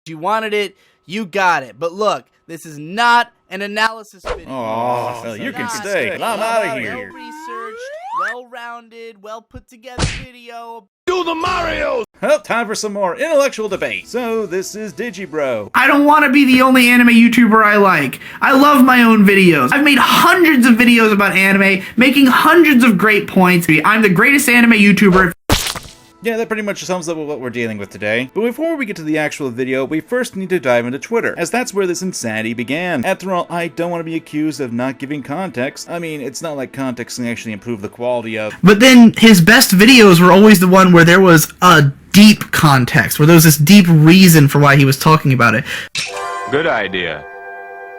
You wanted it, you got it. But look, this is not an analysis video. Oh, you can stay. I'm out of here. Well-researched, well-rounded, well-put-together video. Do the Marios! Well, time for some more intellectual debate. So, this is Digibro. I don't want to be the only anime YouTuber I like. I love my own videos. I've made hundreds of videos about anime, making hundreds of great points. I'm the greatest anime YouTuber. Yeah, that pretty much sums up what we're dealing with today. But before we get to the actual video, we first need to dive into Twitter, as that's where this insanity began. After all, I don't want to be accused of not giving context. I mean, it's not like context can actually improve the quality of... But then his best videos were always the one where there was a deep context, where there was this deep reason for why he was talking about it. Good idea.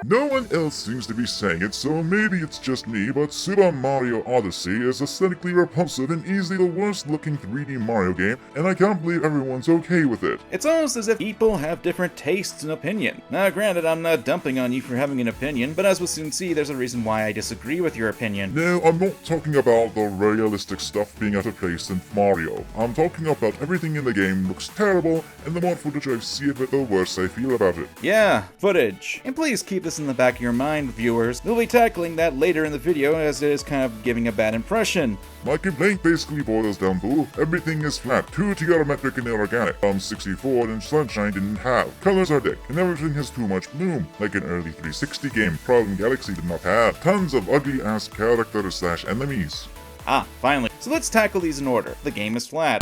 No one else seems to be saying it, so maybe it's just me, but Super Mario Odyssey is aesthetically repulsive and easily the worst looking 3D Mario game, and I can't believe everyone's okay with it. It's almost as if people have different tastes and opinion. Now granted, I'm not dumping on you for having an opinion, but as we'll soon see, there's a reason why I disagree with your opinion. No, I'm not talking about the realistic stuff being out of place in Mario. I'm talking about everything in the game looks terrible, and the more footage I see of it, the worse I feel about it. Yeah, footage. And please keep this in the back of your mind, viewers. We'll be tackling that later in the video, as it is kind of giving a bad impression. My complaint basically boils down to, everything is flat, too geometric and inorganic. 64 and Sunshine didn't have. Colors are thick, and everything has too much bloom, like an early 360 game Problem Galaxy did not have. Tons of ugly-ass characters / enemies. Ah, finally. So let's tackle these in order. The game is flat.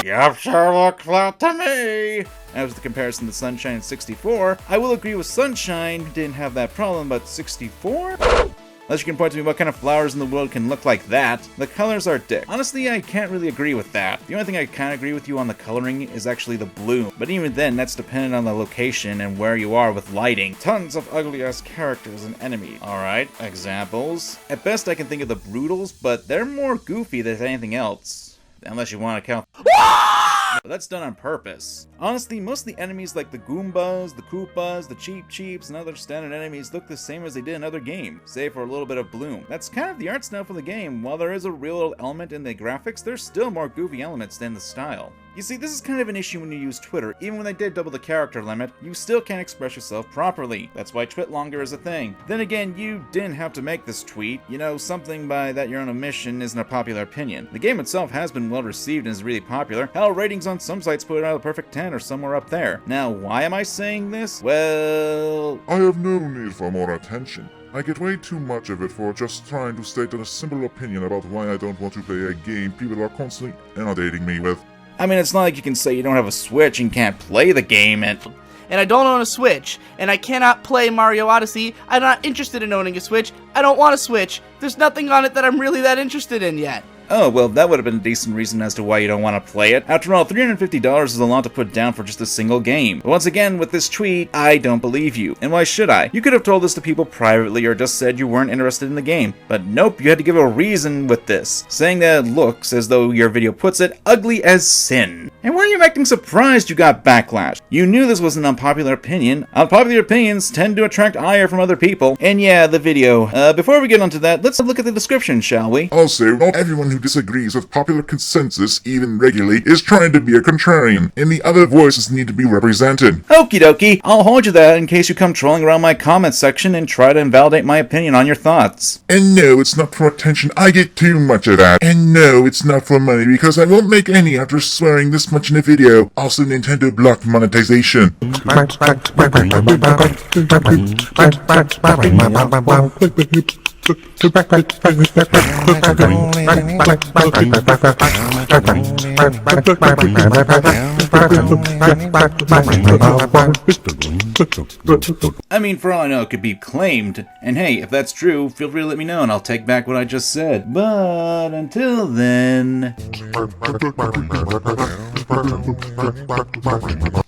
Yup, sure looks flat to me. As with the comparison to Sunshine and 64, I will agree with Sunshine didn't have that problem, but 64? Unless you can point to me what kind of flowers in the world can look like that. The colors are dick. Honestly, I can't really agree with that. The only thing I can agree with you on the coloring is actually the bloom. But even then, that's dependent on the location and where you are with lighting. Tons of ugly-ass characters and enemies. Alright, examples. At best, I can think of the Brutals, but they're more goofy than anything else. Unless you want to count... But that's done on purpose. Honestly, most of the enemies like the Goombas, the Koopas, the Cheep Cheeps, and other standard enemies look the same as they did in other games, save for a little bit of bloom. That's kind of the art style for the game. While there is a real element in the graphics, there's still more goofy elements than the style. You see, this is kind of an issue when you use Twitter. Even when they did double the character limit, you still can't express yourself properly. That's why Twitlonger is a thing. Then again, you didn't have to make this tweet. You know, something by that your own omission isn't a popular opinion. The game itself has been well received and is really popular. Hell, ratings on some sites put it out a perfect 10 or somewhere up there. Now, why am I saying this? Well... I have no need for more attention. I get way too much of it for just trying to state a simple opinion about why I don't want to play a game people are constantly inundating me with. I mean, it's not like you can say you don't have a Switch and can't play the game and I don't own a Switch, and I cannot play Mario Odyssey. I'm not interested in owning a Switch. I don't want a Switch. There's nothing on it that I'm really that interested in yet. Oh, well, that would have been a decent reason as to why you don't want to play it. After all, $350 is a lot to put down for just a single game. But once again, with this tweet, I don't believe you. And why should I? You could have told this to people privately or just said you weren't interested in the game. But nope, you had to give a reason with this, saying that it looks, as though your video puts it, ugly as sin. And why are you acting surprised you got backlash? You knew this was an unpopular opinion. Unpopular opinions tend to attract ire from other people. And yeah, the video. Before we get onto that, let's look at the description, shall we? Also, not everyone who disagrees with popular consensus, even regularly, is trying to be a contrarian, and the other voices need to be represented. Okie dokie, I'll hold you that in case you come trolling around my comment section and try to invalidate my opinion on your thoughts. And no, it's not for attention, I get too much of that. And no, it's not for money, because I won't make any after swearing this much in a video. Also, Nintendo blocked monetization. I mean, for all I know, it could be claimed. And hey, if that's true, feel free to let me know and I'll take back what I just said. But until then...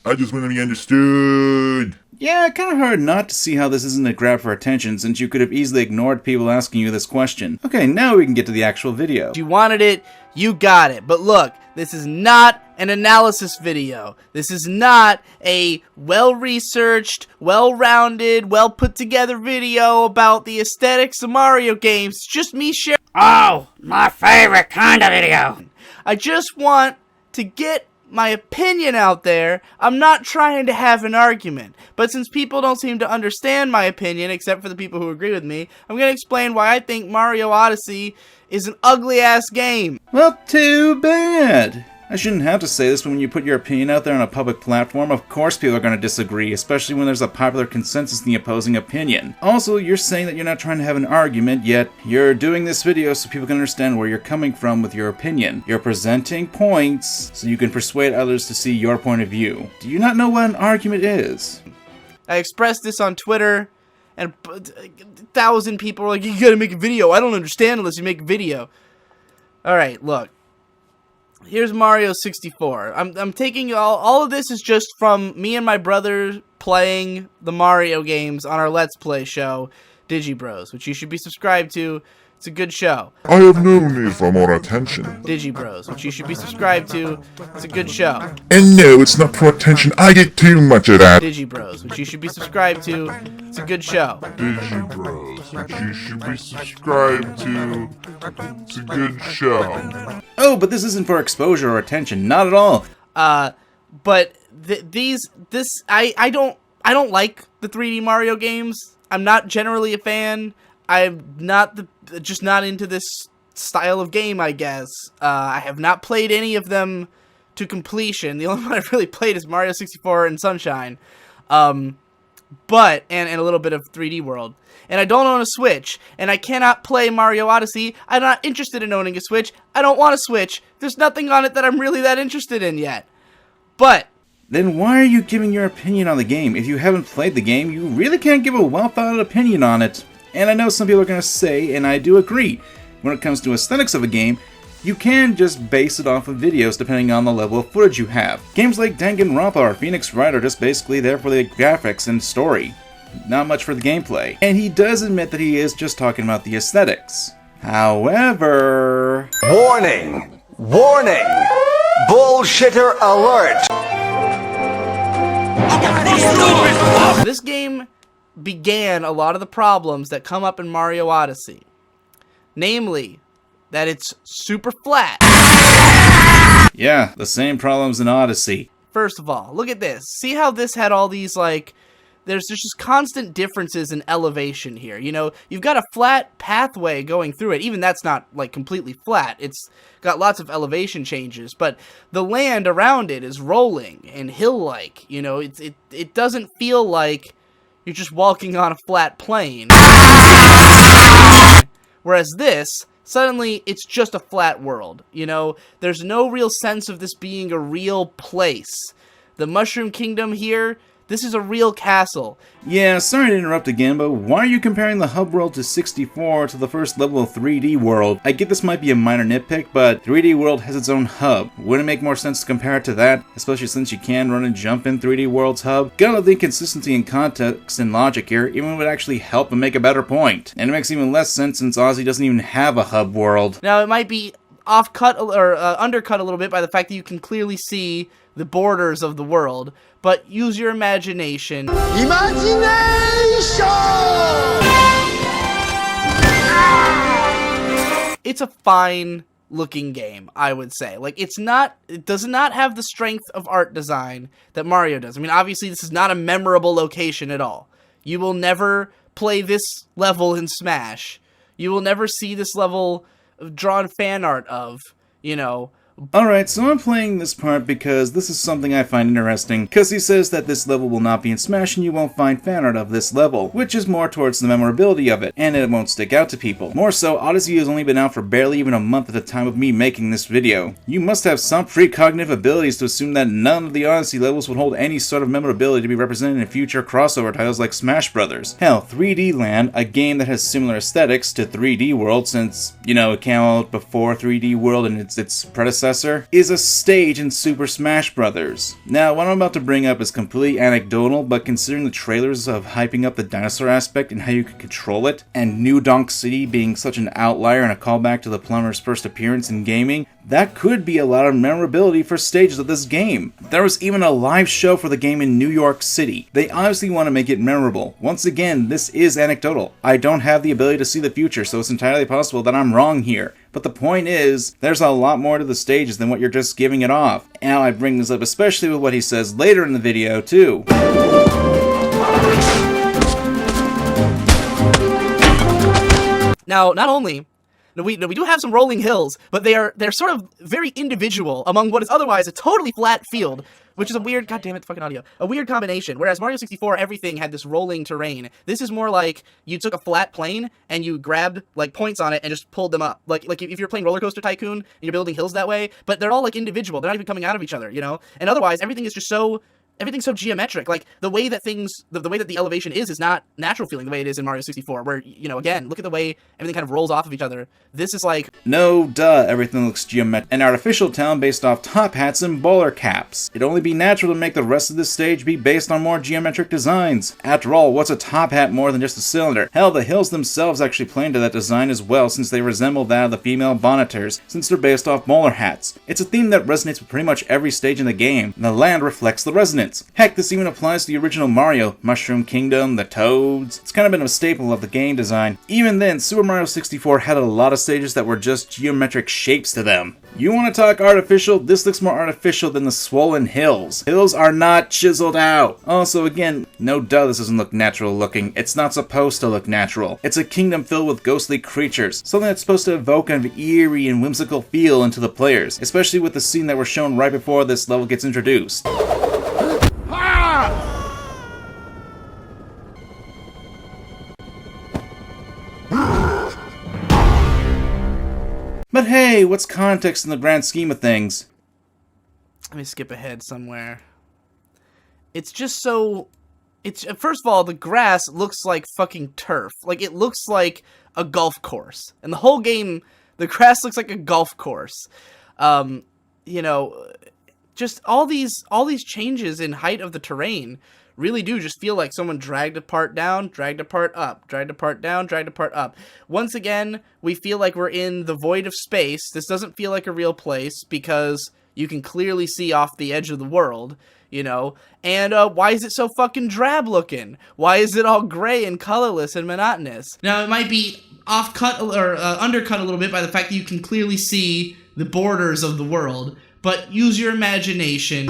I just want to be understood. Yeah, kind of hard not to see how this isn't a grab for attention, since you could have easily ignored people asking you this question. Okay, now we can get to the actual video. If you wanted it, you got it. But look, this is not an analysis video. This is not a well-researched, well-rounded, well-put-together video about the aesthetics of Mario games. It's just me sharing. Oh, my favorite kind of video. I just want to get my opinion out there. I'm not trying to have an argument. But since people don't seem to understand my opinion, except for the people who agree with me, I'm going to explain why I think Mario Odyssey is an ugly-ass game. Well, too bad. I shouldn't have to say this, but when you put your opinion out there on a public platform, of course people are going to disagree, especially when there's a popular consensus in the opposing opinion. Also, you're saying that you're not trying to have an argument, yet you're doing this video so people can understand where you're coming from with your opinion. You're presenting points so you can persuade others to see your point of view. Do you not know what an argument is? I expressed this on Twitter, and 1,000 people were like, you gotta make a video. I don't understand unless you make a video. Alright, look. Here's Mario 64. I'm taking all of this is just from me and my brother playing the Mario games on our Let's Play show, Digibros, which you should be subscribed to. It's a good show. I have no need for more attention. Digibros, which you should be subscribed to. It's a good show. And no, it's not for attention. I get too much of that. Digibros, which you should be subscribed to. It's a good show. Digibros, which you should be subscribed to. It's a good show. Oh, but this isn't for exposure or attention, not at all. But I don't like the 3D Mario games. I'm not generally a fan. I'm not just not into this style of game, I guess. I have not played any of them to completion. The only one I've really played is Mario 64 and Sunshine. But a little bit of 3D World. And I don't own a Switch, and I cannot play Mario Odyssey. I'm not interested in owning a Switch. I don't want a Switch. There's nothing on it that I'm really that interested in yet. But Then why are you giving your opinion on the game? If you haven't played the game, you really can't give a well-thought-out opinion on it. And I know some people are going to say, and I do agree, when it comes to aesthetics of a game, you can just base it off of videos depending on the level of footage you have. Games like Danganronpa or Phoenix Wright are just basically there for the graphics and story. Not much for the gameplay. And he does admit that he is just talking about the aesthetics. However... Warning! Warning! Bullshitter alert! this game began a lot of the problems that come up in Mario Odyssey. Namely, that it's super flat. Yeah, the same problems in Odyssey. First of all, look at this. See how this had all these, like, there's just constant differences in elevation here. You know, you've got a flat pathway going through it. Even that's not, like, completely flat. It's got lots of elevation changes. But the land around it is rolling and hill-like. You know, it doesn't feel like you're just walking on a flat plane. Whereas this, suddenly, it's just a flat world. You know, there's no real sense of this being a real place. The Mushroom Kingdom here, this is a real castle. Yeah, sorry to interrupt again, but why are you comparing the hub world to 64 to the first level of 3D World? I get this might be a minor nitpick, but 3D World has its own hub. Wouldn't it make more sense to compare it to that? Especially since you can run and jump in 3D World's hub? Gotta love the inconsistency in context and logic here, even would actually help and make a better point. And it makes even less sense since Ozzy doesn't even have a hub world. Now, it might be undercut a little bit by the fact that you can clearly see the borders of the world, but use your imagination. It's a fine looking game, I would say. Like, it does not have the strength of art design that Mario does. I mean, obviously this is not a memorable location at all. You will never play this level in Smash. You will never see this level drawn fan art of, you know. Alright, so I'm playing this part because this is something I find interesting, because he says that this level will not be in Smash and you won't find fan art of this level, which is more towards the memorability of it, and it won't stick out to people. More so, Odyssey has only been out for barely even a month at the time of me making this video. You must have some precognitive abilities to assume that none of the Odyssey levels would hold any sort of memorability to be represented in future crossover titles like Smash Brothers. Hell, 3D Land, a game that has similar aesthetics to 3D World since, you know, it came out before 3D World and its predecessor, predecessor, is a stage in Super Smash Bros. Now, what I'm about to bring up is completely anecdotal, but considering the trailers of hyping up the dinosaur aspect and how you can control it, and New Donk City being such an outlier and a callback to the plumber's first appearance in gaming, that could be a lot of memorability for stages of this game. There was even a live show for the game in New York City. They obviously want to make it memorable. Once again, this is anecdotal. I don't have the ability to see the future, so it's entirely possible that I'm wrong here. But the point is, there's a lot more to the stages than what you're just giving it off. Now I bring this up especially with what he says later in the video, too. Now, not only we do have some rolling hills, but they're sort of very individual among what is otherwise a totally flat field, which is a weird, goddammit, fucking audio, a weird combination. Whereas Mario 64, everything had this rolling terrain. This is more like you took a flat plane and you grabbed like points on it and just pulled them up. Like if you're playing Roller Coaster Tycoon and you're building hills that way, but they're all like individual. They're not even coming out of each other, you know? And otherwise, everything is just everything's so geometric. Like, the way that the way that the elevation is not natural feeling the way it is in Mario 64, where, you know, again, look at the way everything kind of rolls off of each other. This is like... No, duh, everything looks geometric. An artificial town based off top hats and bowler caps. It'd only be natural to make the rest of this stage be based on more geometric designs. After all, what's a top hat more than just a cylinder? Hell, the hills themselves actually play into that design as well, since they resemble that of the female Bonitors, since they're based off bowler hats. It's a theme that resonates with pretty much every stage in the game, and the land reflects the resonance. Heck, this even applies to the original Mario, Mushroom Kingdom, the Toads. It's kind of been a staple of the game design. Even then, Super Mario 64 had a lot of stages that were just geometric shapes to them. You want to talk artificial? This looks more artificial than the swollen hills. Hills are not chiseled out. Also, again, no duh, this doesn't look natural looking. It's not supposed to look natural. It's a kingdom filled with ghostly creatures, something that's supposed to evoke an eerie and whimsical feel into the players, especially with the scene that was shown right before this level gets introduced. But hey, what's context in the grand scheme of things? Let me skip ahead somewhere. It's just so... First of all, the grass looks like fucking turf. Like, it looks like a golf course. And the whole game, the grass looks like a golf course. You know, just all these changes in height of the terrain really do just feel like someone dragged a part down, dragged a part up, dragged a part down, dragged a part up. Once again, we feel like we're in the void of space. This doesn't feel like a real place because you can clearly see off the edge of the world, you know? And why is it so fucking drab looking? Why is it all gray and colorless and monotonous? Now, it might be off-cut or undercut a little bit by the fact that you can clearly see the borders of the world, but use your imagination.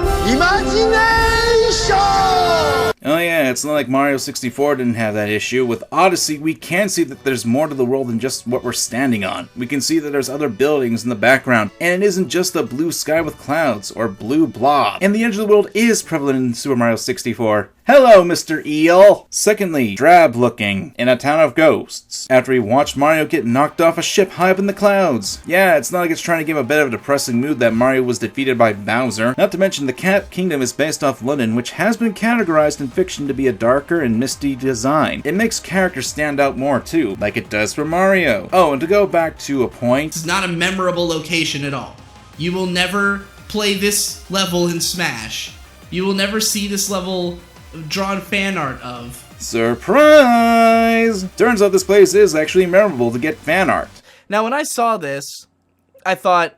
Oh yeah, it's not like Mario 64 didn't have that issue. With Odyssey, we can see that there's more to the world than just what we're standing on. We can see that there's other buildings in the background, and it isn't just a blue sky with clouds, or blue blob. And the edge of the world is prevalent in Super Mario 64. Hello, Mr. Eel! Secondly, drab looking, in a town of ghosts, after we watched Mario get knocked off a ship high up in the clouds. Yeah, it's not like it's trying to give a bit of a depressing mood that Mario was defeated by Bowser. Not to mention the Cat Kingdom is based off London, which has been categorized in fiction to be a darker and misty design. It makes characters stand out more too, like it does for Mario. Oh, and to go back to a point... It's not a memorable location at all. You will never play this level in Smash. You will never see this level drawn fan art of. Surprise! Turns out this place is actually memorable to get fan art. Now, when I saw this, I thought,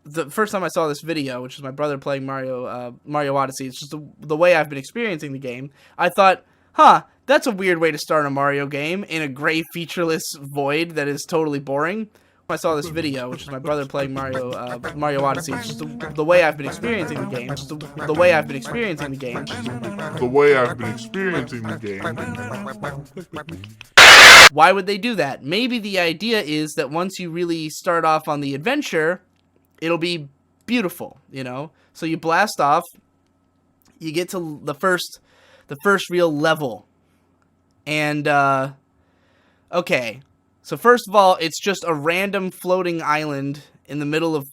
the first time I saw this video, which is my brother playing Mario Odyssey, it's just the way I've been experiencing the game, I thought, huh, that's a weird way to start a Mario game, in a gray featureless void that is totally boring. I saw this video, which is my brother playing Mario Odyssey. It's just the way I've been experiencing the game. Just the way I've been experiencing the game. The way I've been experiencing the game. Why would they do that? Maybe the idea is that once you really start off on the adventure, it'll be beautiful, you know? So you blast off, you get to the first real level. And, okay. So first of all, it's just a random floating island in the middle of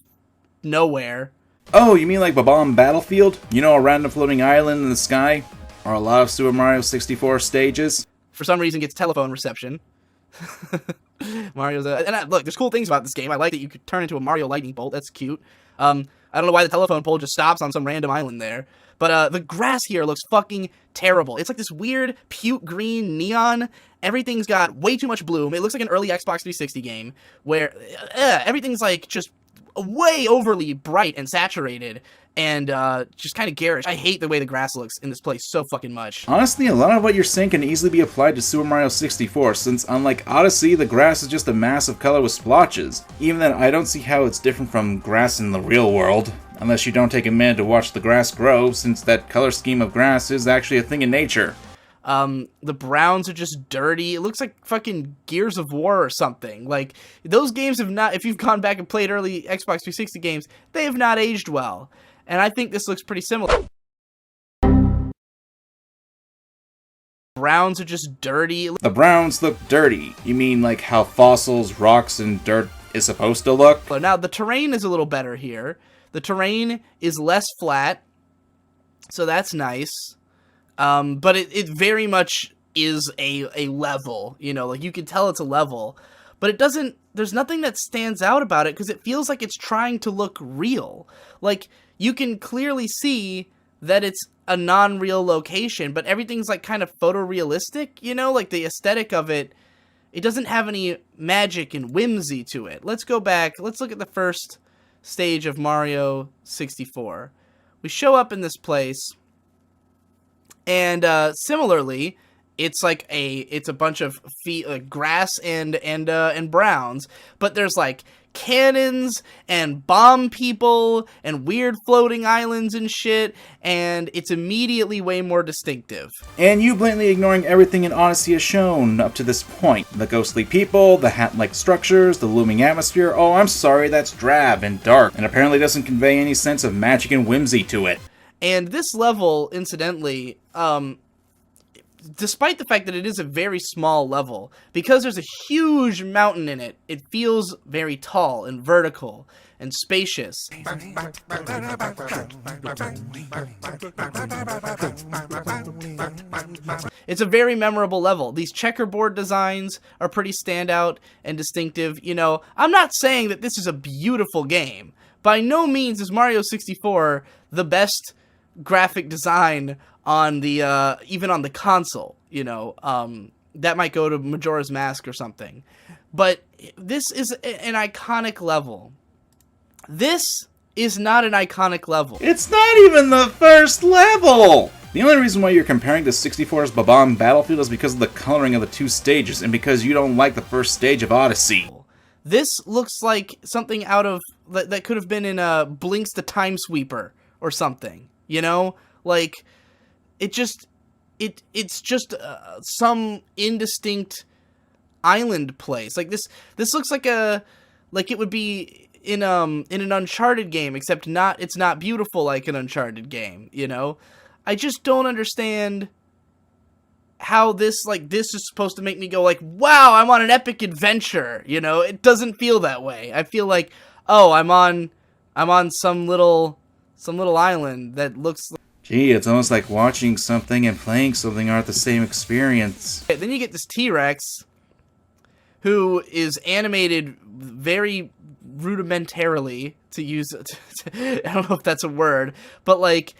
nowhere. Oh, you mean like Babam Battlefield? You know, a random floating island in the sky? Or a lot of Super Mario 64 stages? For some reason gets telephone reception. Mario's look, there's cool things about this game. I like that you could turn into a Mario lightning bolt. That's cute. I don't know why the telephone pole just stops on some random island there. But the grass here looks fucking terrible. It's like this weird puke green neon. Everything's got way too much bloom. It looks like an early Xbox 360 game where everything's like just way overly bright and saturated and just kind of garish. I hate the way the grass looks in this place so fucking much. Honestly, a lot of what you're saying can easily be applied to Super Mario 64, since unlike Odyssey, the grass is just a mass of color with splotches. Even then, I don't see how it's different from grass in the real world. Unless you don't take a minute to watch the grass grow, since that color scheme of grass is actually a thing in nature. The browns are just dirty. It looks like fucking Gears of War or something. Like, those games have not, if you've gone back and played early Xbox 360 games, they have not aged well. And I think this looks pretty similar. Browns are just dirty. The browns look dirty. You mean like how fossils, rocks, and dirt is supposed to look? Now, the terrain is a little better here. The terrain is less flat, so that's nice. But it very much is a level, you know, like you can tell it's a level, but it doesn't, there's nothing that stands out about it because it feels like it's trying to look real. Like, you can clearly see that it's a non-real location, but everything's like kind of photorealistic, you know, like the aesthetic of it. It doesn't have any magic and whimsy to it. Let's go back. Let's look at the first stage of Mario 64. We show up in this place, and similarly, it's like it's a bunch of grass and browns, but there's like cannons and bomb people and weird floating islands and shit, and it's immediately way more distinctive. And you blatantly ignoring everything in Odyssey has shown up to this point. The ghostly people, the hat-like structures, the looming atmosphere. Oh, I'm sorry, that's drab and dark, and apparently doesn't convey any sense of magic and whimsy to it. And this level, incidentally, despite the fact that it is a very small level, because there's a huge mountain in it, it feels very tall and vertical and spacious. It's a very memorable level. These checkerboard designs are pretty standout and distinctive. You know, I'm not saying that this is a beautiful game. By no means is Mario 64 the best graphic design on the even on the console, you know. That might go to Majora's Mask or something, but this is an iconic level. This is not an iconic level. It's not even the first level! The only reason why you're comparing to 64's Bob-omb Battlefield is because of the coloring of the two stages, and because you don't like the first stage of Odyssey. This looks like something out of that could have been in Blinks the Time Sweeper or something, you know? Like, it's just some indistinct island place. Like this looks like it would be in an Uncharted game, except it's not beautiful like an Uncharted game, you know? I just don't understand how this is supposed to make me go like, wow, I'm on an epic adventure, you know? It doesn't feel that way. I feel like, oh, I'm on some little island that looks like... Gee, it's almost like watching something and playing something aren't the same experience. Then you get this T-Rex who is animated very rudimentarily, to use I don't know if that's a word, but like,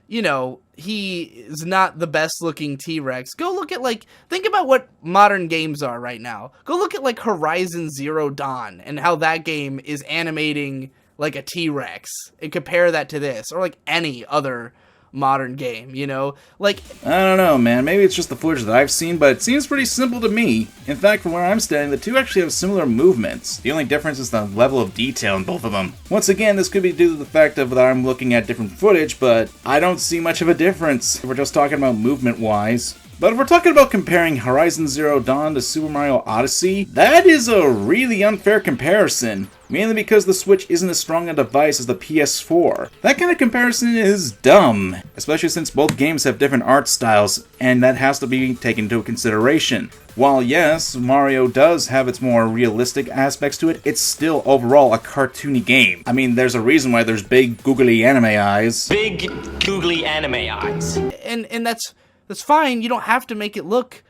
you know, he is not the best looking T-Rex. Go look at, like, think about what modern games are right now. Go look at like Horizon Zero Dawn and how that game is animating like a T-Rex, and compare that to this, or like any other modern game, you know? Like, I don't know, man. Maybe it's just the footage that I've seen, but it seems pretty simple to me. In fact, from where I'm standing, the two actually have similar movements. The only difference is the level of detail in both of them. Once again, this could be due to the fact that I'm looking at different footage, but I don't see much of a difference if we're just talking about movement-wise. But if we're talking about comparing Horizon Zero Dawn to Super Mario Odyssey, that is a really unfair comparison. Mainly because the Switch isn't as strong a device as the PS4. That kind of comparison is dumb, especially since both games have different art styles, and that has to be taken into consideration. While yes, Mario does have its more realistic aspects to it, it's still overall a cartoony game. I mean, there's a reason why there's big googly anime eyes. Big googly anime eyes. And that's fine. You don't have to make it look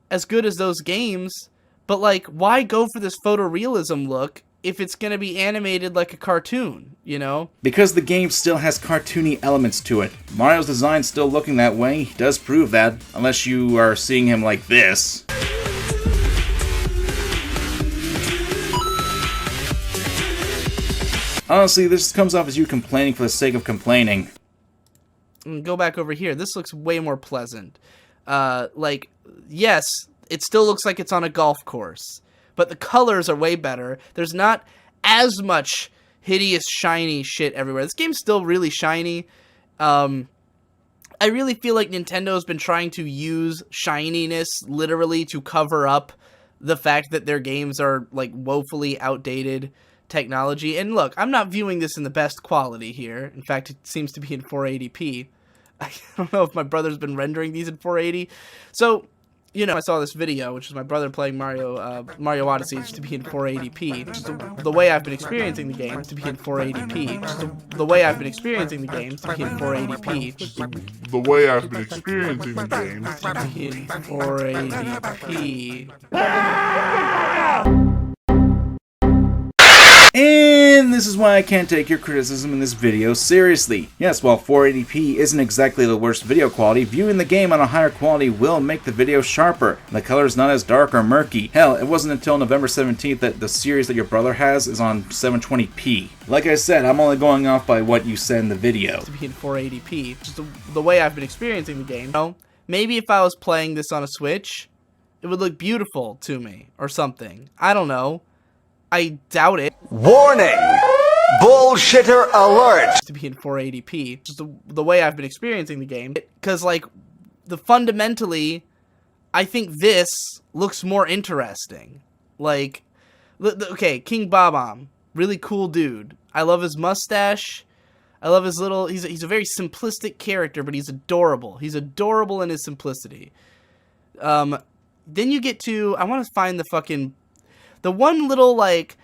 as good as those games, But, like, why go for this photorealism look if it's going to be animated like a cartoon, you know? Because the game still has cartoony elements to it. Mario's design still looking that way does prove that, unless you are seeing him like this. Honestly, this comes off as you complaining for the sake of complaining. Go back over here. This looks way more pleasant. Like, yes, it still looks like it's on a golf course, but the colors are way better. There's not as much hideous, shiny shit everywhere. This game's still really shiny. I really feel like Nintendo's been trying to use shininess literally to cover up the fact that their games are, like, woefully outdated technology. And look, I'm not viewing this in the best quality here. In fact, it seems to be in 480p. I don't know if my brother's been rendering these in 480. So, you know, I saw this video, which is my brother playing Mario Odyssey, to be in 480p. Just the way I've been experiencing the game to be in 480p. Just the way I've been experiencing the game to be in 480p. Just The way I've been experiencing the game. to be in 480p. And this is why I can't take your criticism in this video seriously. Yes, while 480p isn't exactly the worst video quality, viewing the game on a higher quality will make the video sharper. The color's not as dark or murky. Hell, it wasn't until November 17th that the series that your brother has is on 720p. Like I said, I'm only going off by what you said in the video. To be in 480p. Just the way I've been experiencing the game. You know, maybe if I was playing this on a Switch, it would look beautiful to me or something. I don't know. I doubt it. Warning! Bullshitter alert! To be in 480p. Just the way I've been experiencing the game. Because, like, fundamentally, I think this looks more interesting. Like, okay, King Bob-omb. Really cool dude. I love his mustache. I love his little... He's a very simplistic character, but he's adorable. He's adorable in his simplicity. Then you get to... I want to find the fucking... The one little, like,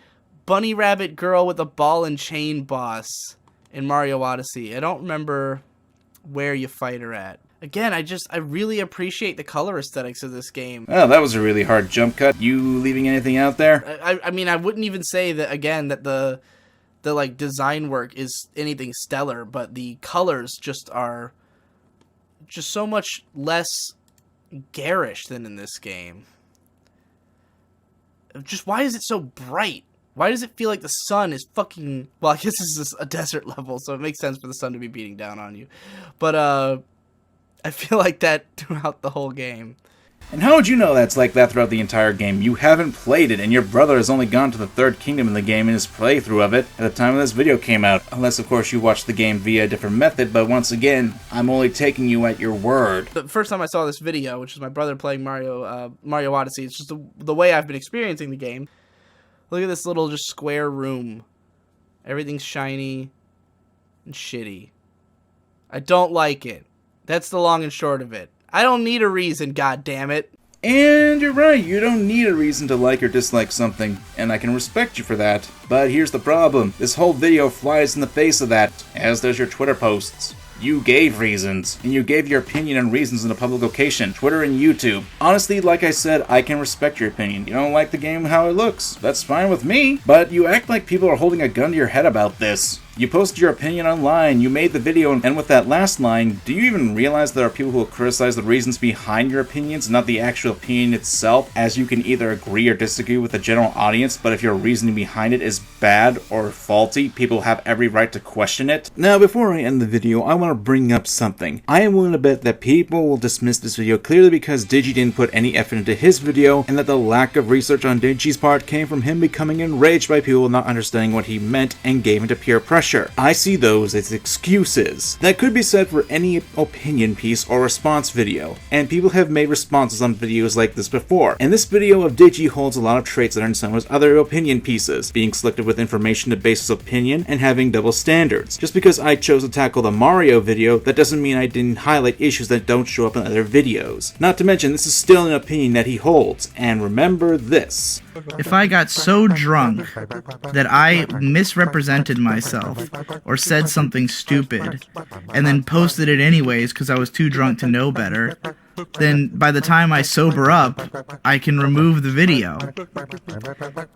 bunny rabbit girl with a ball and chain boss in Mario Odyssey. I don't remember where you fight her at. Again, I really appreciate the color aesthetics of this game. Oh, that was a really hard jump cut. You leaving anything out there? I mean, I wouldn't even say that, again, that the like, design work is anything stellar, but the colors just are just so much less garish than in this game. Just, why is it so bright? Why does it feel like the sun is fucking... Well, I guess this is a desert level, so it makes sense for the sun to be beating down on you. But, I feel like that throughout the whole game. And how would you know that's like that throughout the entire game? You haven't played it, and your brother has only gone to the third kingdom in the game in his playthrough of it at the time this video came out. Unless, of course, you watched the game via a different method, but once again, I'm only taking you at your word. The first time I saw this video, which is my brother playing Mario Odyssey, it's just the way I've been experiencing the game. Look at this little just square room. Everything's shiny and shitty. I don't like it. That's the long and short of it. I don't need a reason, goddammit. And you're right, you don't need a reason to like or dislike something, and I can respect you for that. But here's the problem, this whole video flies in the face of that, as does your Twitter posts. You gave reasons, and you gave your opinion and reasons in a public location, Twitter and YouTube. Honestly, like I said, I can respect your opinion. You don't like the game how it looks, that's fine with me, but you act like people are holding a gun to your head about this. You posted your opinion online, you made the video, and with that last line, do you even realize there are people who will criticize the reasons behind your opinions, not the actual opinion itself, as you can either agree or disagree with the general audience, but if your reasoning behind it is bad or faulty, people have every right to question it? Now, before I end the video, I want to bring up something. I am willing to bet that people will dismiss this video clearly because Digi didn't put any effort into his video, and that the lack of research on Digi's part came from him becoming enraged by people not understanding what he meant and gave into peer pressure. I see those as excuses. That could be said for any opinion piece or response video, and people have made responses on videos like this before. And this video of Digi holds a lot of traits that are in some of his other opinion pieces, being selective with information to base his opinion and having double standards. Just because I chose to tackle the Mario video, that doesn't mean I didn't highlight issues that don't show up in other videos. Not to mention, this is still an opinion that he holds, and remember this. If I got so drunk that I misrepresented myself or said something stupid and then posted it anyways because I was too drunk to know better, then by the time I sober up, I can remove the video.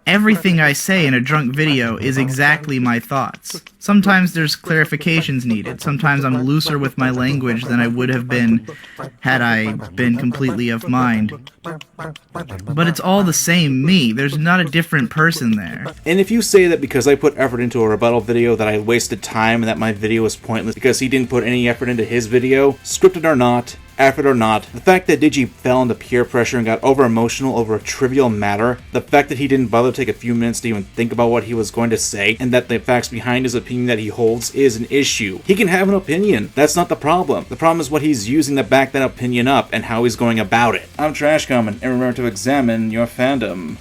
Everything I say in a drunk video is exactly my thoughts. Sometimes there's clarifications needed. Sometimes I'm looser with my language than I would have been had I been completely of mind. But it's all the same me. There's not a different person there. And if you say that because I put effort into a rebuttal video that I wasted time and that my video was pointless because he didn't put any effort into his video, scripted or not, effort or not, the fact that Digi fell into peer pressure and got over-emotional over a trivial matter, the fact that he didn't bother to take a few minutes to even think about what he was going to say, and that the facts behind his opinion that he holds is an issue. He can have an opinion. That's not the problem. The problem is what he's using to back that opinion up and how he's going about it. I'm TrashKamen, and remember to examine your fandom.